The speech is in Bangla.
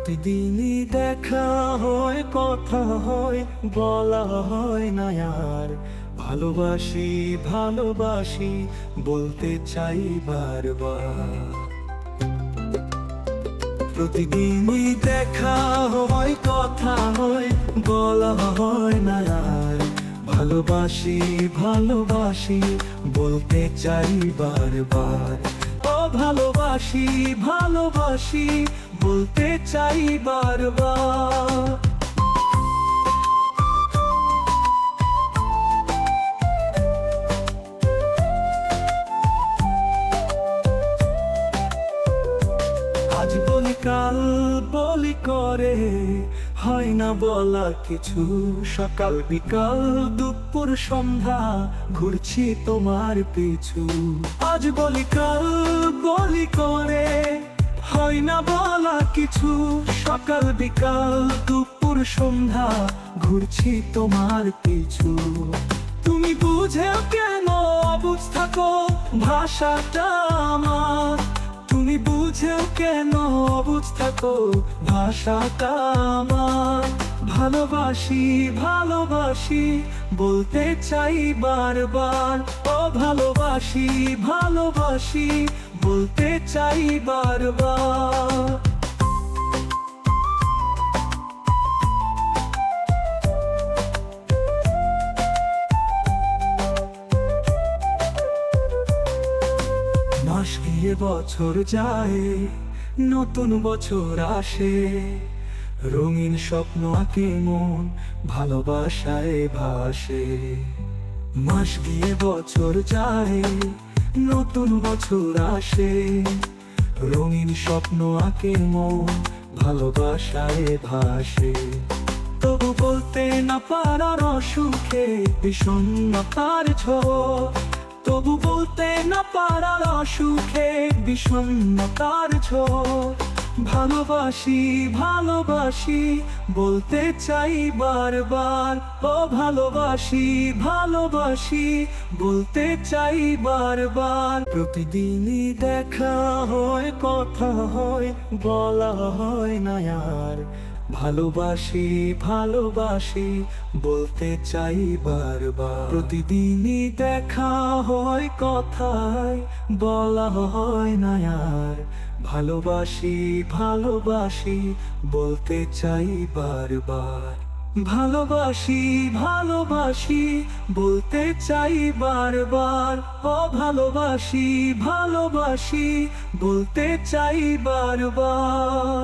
প্রতিদিনই দেখা হয়, কথা হয়, বলা হয় না আর। ভালোবাসি ভালোবাসি বলতে চাই বারবার। প্রতিদিনই দেখা হয়, কথা হয়, বলা হয় না আর। ভালোবাসি ভালোবাসি বলতে চাই বারবার। ও ভালোবাসি ভালোবাসি বলতে চাই বারবার। আজ বলি কাল বলি করে হয় না বলা কিছু। সকাল বিকাল দুপুর সন্ধ্যা ঘুরছি তোমার পিছু। আজ বলি কাল বলি করে হয় না বলা কিছু। সকাল বিকাল দুপুর সন্ধ্যা ঘুরছি তোমার পিছু। তুমি বুঝেও কেন অবুঝ থাকো ভাষাটা আমার। তুমি বুঝেও কেন অবুঝ থাকো ভাষাটা আমার। ভালোবাসি ভালোবাসি বলতে চাই বারবার। ও ভালোবাসি ভালোবাসি বলতে চাই বারবার। মাস গিয়ে বছর যায়, নতুন বছর আসে। রঙিন স্বপ্ন আঁকে মন ভালোবাসায় ভাসে। মাস গিয়ে বছর যায়, নতুন বছর আসে। রঙিন স্বপ্ন আঁকে মন ভালোবাসায় ভাসে। তবু বলতে না পারার অসুখে বিষণ্ণতার ঝড়। তবু বলতে না পারার অসুখে বিষণ্ণতার ঝড়। ভালোবাসি ভালোবাসি বলতে চাই বারবার। ও ভালোবাসি ভালোবাসি বলতে চাই বারবার। প্রতিদিনই দেখা হয়, কথা হয়, বলা হয় না আর। ভালোবাসি ভালোবাসি বলতে চাই বারবার। প্রতিদিনই দেখা হয়, কথায় বলা হয় না আর। ভালোবাসি ভালোবাসি বলতে চাই বারবার। ভালোবাসি ভালোবাসি বলতে চাই বারবার। ও ভালোবাসি ভালোবাসি বলতে চাই বারবার।